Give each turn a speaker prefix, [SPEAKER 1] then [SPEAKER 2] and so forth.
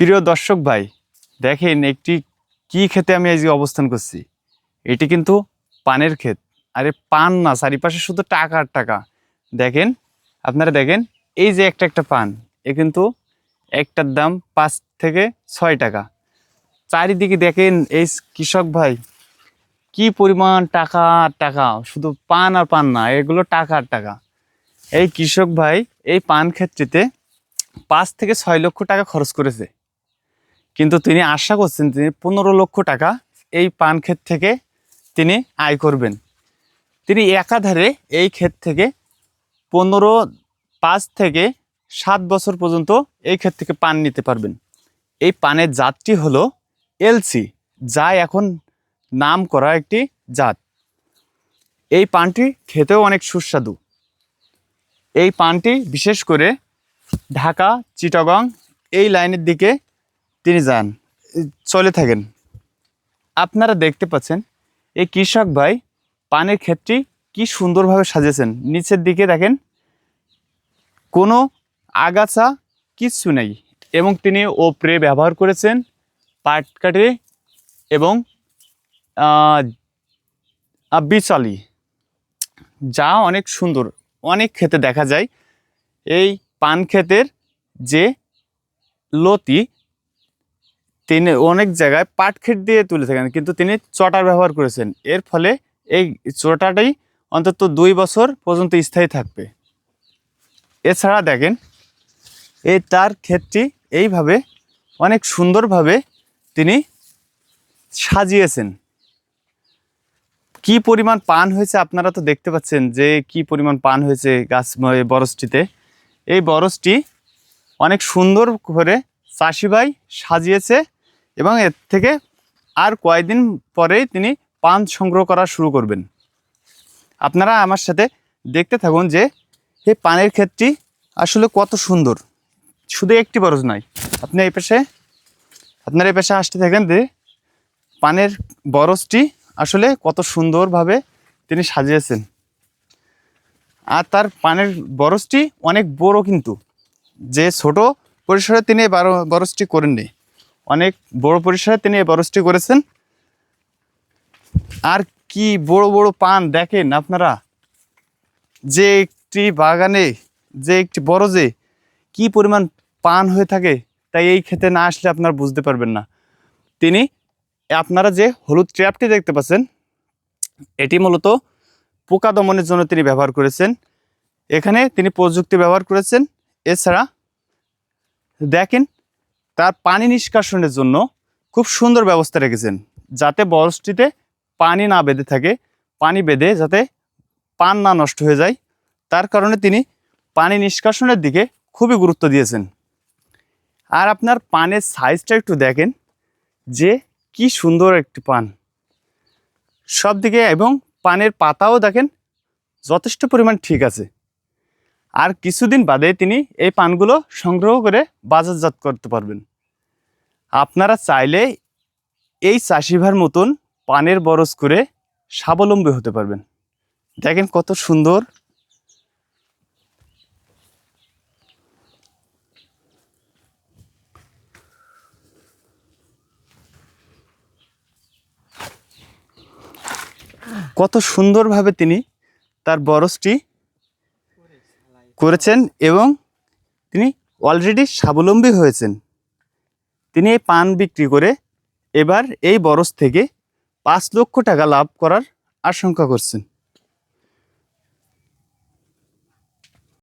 [SPEAKER 1] প্রিয় দর্শক ভাই, দেখেন একটি কি ক্ষেতে আমি আজকে অবস্থান করছি। এটি কিন্তু পানের ক্ষেত। আরে পান না, চারিপাশে শুধু টাকা আর টাকা। দেখেন, আপনারা দেখেন, এই যে একটা একটা পান, এ কিন্তু একটার দাম 5 থেকে 6 টাকা। চারিদিকে দেখেন এই কৃষক ভাই কি পরিমাণ টাকা আর টাকা, শুধু পান আর পান না, এগুলো টাকা আর টাকা। এই কৃষক ভাই এই পান ক্ষেত্রেতে 5 থেকে 6 লক্ষ টাকা খরচ করেছে, কিন্তু তিনি আশা করছেন তিনি 15 লক্ষ টাকা এই পান ক্ষেত থেকে তিনি আয় করবেন। তিনি একাধারে এই ক্ষেত থেকে 5 থেকে 7 বছর পর্যন্ত এই ক্ষেত থেকে পান নিতে পারবেন। এই পানের জাতটি হলো এলসি, যা এখন নাম করা একটি জাত। এই পানটি খেতেও অনেক সুস্বাদু। এই পানটি বিশেষ করে ঢাকা, চিটাগং এই লাইনের দিকে তিনি যান, চলে থাকেন। আপনারা দেখতে পাচ্ছেন এই কৃষক ভাই পানের ক্ষেতটি কি সুন্দরভাবে সাজিয়েছেন। নিচের দিকে দেখেন কোনো আগাছা কিচ্ছু নেই, এবং তিনি ওপরে ব্যবহার করেছেন পাটকাঠি এবং বিচালি, যা অনেক সুন্দর। অনেক ক্ষেতে দেখা যায় এই পান ক্ষেতের যে লতি তিনি অনেক জায়গায় পাট ক্ষেত দিয়ে তুলে থাকেন, কিন্তু তিনি চটার ব্যবহার করেছেন। এর ফলে এই চটাটাই অন্তত 2 বছর পর্যন্ত স্থায়ী থাকবে। এছাড়া দেখেন এই তার ক্ষেতটি এইভাবে অনেক সুন্দরভাবে তিনি সাজিয়েছেন। কি পরিমাণ পান হয়েছে আপনারা তো দেখতে পাচ্ছেন যে কি পরিমাণ পান হয়েছে গাছ বরজটিতে। এই বরজটি অনেক সুন্দর করে চাষি ভাই সাজিয়েছে, এবং এর থেকে আর কয়েকদিন পরেই তিনি পান সংগ্রহ করা শুরু করবেন। আপনারা আমার সাথে দেখতে থাকুন যে এই পানের ক্ষেতটি আসলে কত সুন্দর। শুধু একটি বরজ নয়, আপনারা এই পেশে আসতে থাকেন যে পানের বরজটি আসলে কত সুন্দরভাবে তিনি সাজিয়েছেন। আর তার পানের বরজটি অনেক বড়, কিন্তু যে ছোট পরিসরে তিনি এই বরজটি করেননি, অনেক বড় পরিসরে তিনি এই বরজটি করেছেন। আর কি বড় বড় পান দেখেন আপনারা, যে একটি বাগানে যে একটি বরজে কি পরিমাণ পান হয়ে থাকে, তাই এই ক্ষেতে না আসলে আপনারা বুঝতে পারবেন না। তিনি আপনারা যে হলুদ ট্র্যাপটি দেখতে পাচ্ছেন, এটি মূলত পোকা দমনের জন্য তিনি ব্যবহার করেছেন। এখানে তিনি প্রযুক্তি ব্যবহার করেছেন। এছাড়া দেখেন তার পানি নিষ্কাশনের জন্য খুব সুন্দর ব্যবস্থা রেখেছেন, যাতে বরজটিতে পানি না বেঁধে থাকে, পানি বেঁধে যাতে পান না নষ্ট হয়ে যায়। তার কারণে তিনি পানি নিষ্কাশনের দিকে খুবই গুরুত্ব দিয়েছেন। আর আপনার পানের সাইজটা একটু দেখেন যে কি সুন্দর একটি পান সব দিকে, এবং পানের পাতাও দেখেন যথেষ্ট পরিমাণ ঠিক আছে। আর কিছুদিন বাদে তিনি এই পানগুলো সংগ্রহ করে বাজারজাত করতে পারবেন। আপনারা চাইলে এই চাষিভার মতন পানের বরজ করে স্বাবলম্বী হতে পারবেন। দেখেন কত সুন্দর। কত সুন্দরভাবে তিনি তার বরজটি করেছেন, এবং তিনি অলরেডি স্বাবলম্বী হয়েছেন। তিনি এই পান বিক্রি করে এবার এই বরজ থেকে 5 লক্ষ টাকা লাভ করার আশঙ্কা করছেন।